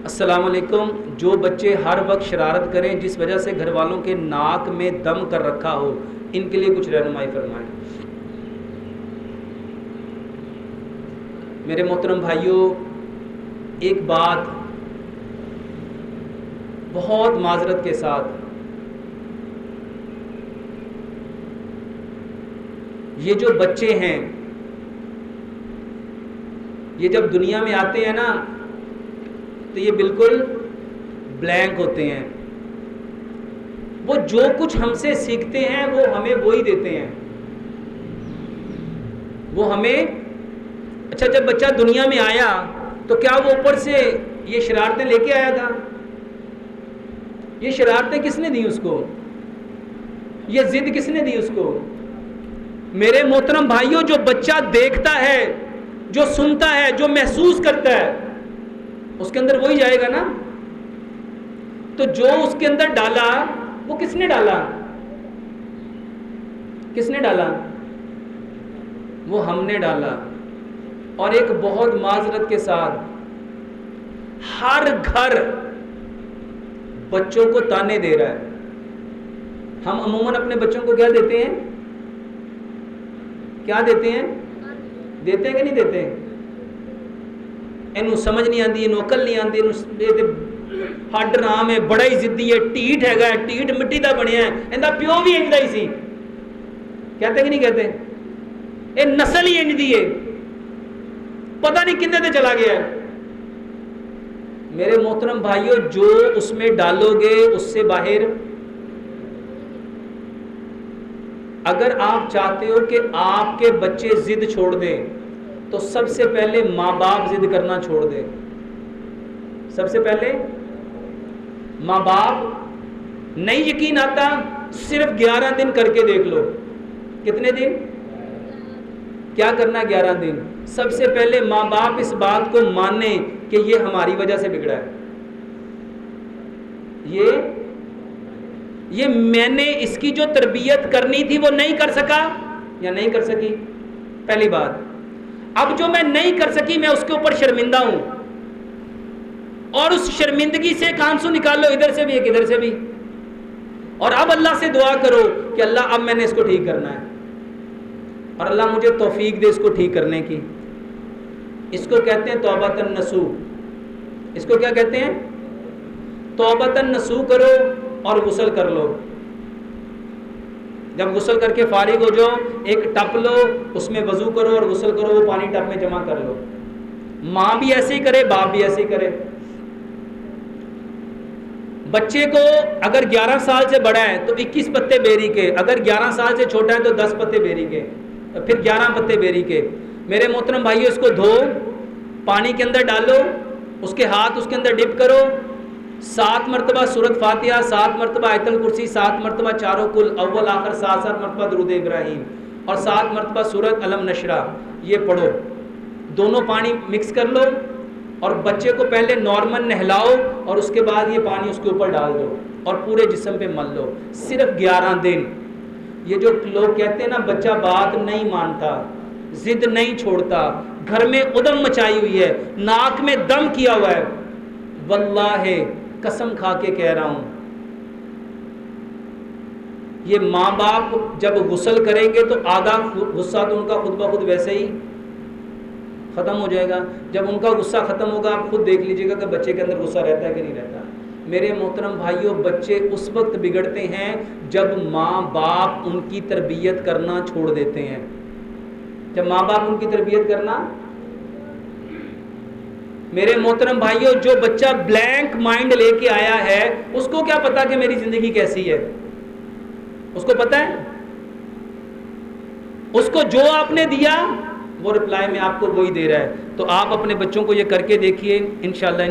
السلام علیکم. جو بچے ہر وقت شرارت کریں جس وجہ سے گھر والوں کے ناک میں دم کر رکھا ہو، ان کے لیے کچھ رہنمائی فرمائیں. میرے محترم بھائیوں، ایک بات بہت معذرت کے ساتھ، یہ جو بچے ہیں یہ جب دنیا میں آتے ہیں نا تو یہ بالکل بلینک ہوتے ہیں. وہ جو کچھ ہم سے سیکھتے ہیں وہ ہمیں وہی دیتے ہیں. وہ ہمیں اچھا، جب بچہ دنیا میں آیا تو کیا وہ اوپر سے یہ شرارتیں لے کے آیا تھا؟ یہ شرارتیں کس نے دی اس کو؟ یہ ضد کس نے دی اس کو؟ میرے محترم بھائیوں، جو بچہ دیکھتا ہے، جو سنتا ہے، جو محسوس کرتا ہے، اس کے اندر وہی جائے گا نا. تو جو اس کے اندر ڈالا وہ کس نے ڈالا؟ کس نے ڈالا؟ وہ ہم نے ڈالا. اور ایک بہت معذرت کے ساتھ، ہر گھر بچوں کو تانے دے رہا ہے. ہم عموماً اپنے بچوں کو کیا دیتے ہیں؟ کیا دیتے ہیں؟ دیتے ہیں کہ نہیں دیتے؟ اینو سمجھ نہیں آتی، اینو عقل نہیں آتی، ہڈ رام ہے، بڑا ہی ضدی ہے، ٹھیٹ ہے گا، ٹھیٹ مٹی دا بنیا ہے، ایندا پیو بھی انج دا ہی سی. کہتے کہ نہیں کہتے؟ اے نسل ہی انج دی ہے، پتہ نہیں کنے تے چلا گیا ہے. میرے محترم بھائیوں، جو اس میں ڈالو گے اس سے باہر. اگر آپ چاہتے ہو کہ آپ کے بچے ضد چھوڑ دیں تو سب سے پہلے ماں باپ ضد کرنا چھوڑ دیں. سب سے پہلے ماں باپ. نہیں یقین آتا؟ صرف 11 دن کر کے دیکھ لو. کتنے دن؟ کیا کرنا 11 دن؟ سب سے پہلے ماں باپ اس بات کو مانیں کہ یہ ہماری وجہ سے بگڑا ہے. یہ میں نے اس کی جو تربیت کرنی تھی وہ نہیں کر سکا یا نہیں کر سکی. پہلی بات. اب جو میں نہیں کر سکی میں اس کے اوپر شرمندہ ہوں، اور اس شرمندگی سے ایک آنسو نکال لو، ادھر سے بھی ایک ادھر سے بھی. اور اب اللہ سے دعا کرو کہ اللہ اب میں نے اس کو ٹھیک کرنا ہے، اور اللہ مجھے توفیق دے اس کو ٹھیک کرنے کی. اس کو کہتے ہیں توبۃ النصوح. اس کو کیا کہتے ہیں؟ توبۃ النصوح کرو اور غسل کر لو. جب غسل کر کے فارغ ہو جاؤ، ایک ٹپ لو، اس میں وضو کرو اور غسل کرو، وہ پانی ٹپ میں جمع کر لو. ماں بھی ایسے ہی کرے، باپ بھی ایسے ہی کرے. بچے کو اگر 11 سال سے بڑا ہے تو 21 پتے بیری کے، اگر 11 سال سے چھوٹا ہے تو 10 پتے بیری کے، پھر 11 پتے بیری کے. میرے محترم بھائیو، اس کو دھو، پانی کے اندر ڈالو، اس کے ہاتھ اس کے اندر ڈپ کرو، 7 مرتبہ سورۃ فاتحہ، 7 مرتبہ آیت الکرسی، 7 مرتبہ چاروں کل اول آخر، 7 مرتبہ درود ابراہیم، اور 7 مرتبہ سورۃ الم نشرہ. یہ پڑھو، دونوں پانی مکس کر لو، اور بچے کو پہلے نارمل نہلاؤ، اور اس کے بعد یہ پانی اس کے اوپر ڈال دو اور پورے جسم پہ مل لو. صرف 11 دن. یہ جو لوگ کہتے ہیں نا بچہ بات نہیں مانتا، ضد نہیں چھوڑتا، گھر میں ادم مچائی ہوئی ہے، ناک میں دم کیا ہوا ہے، واللہ قسم کھا کے کہہ رہا ہوں، یہ ماں باپ جب غسل کریں گے تو آدھا غصہ تو ان کا خود بخود ویسے ہی ختم ہو جائے گا. جب ان کا غصہ ختم ہوگا آپ خود دیکھ لیجئے گا کہ بچے کے اندر غصہ رہتا ہے کہ نہیں رہتا. میرے محترم بھائیوں، بچے اس وقت بگڑتے ہیں جب ماں باپ ان کی تربیت کرنا چھوڑ دیتے ہیں. جب ماں باپ ان کی تربیت کرنا. میرے محترم بھائیوں، جو بچہ بلینک مائنڈ لے کے آیا ہے اس کو کیا پتا کہ میری زندگی کیسی ہے؟ اس کو پتا ہے؟ اس کو جو آپ نے دیا وہ رپلائی میں آپ کو وہی دے رہا ہے. تو آپ اپنے بچوں کو یہ کر کے دیکھیے، انشاءاللہ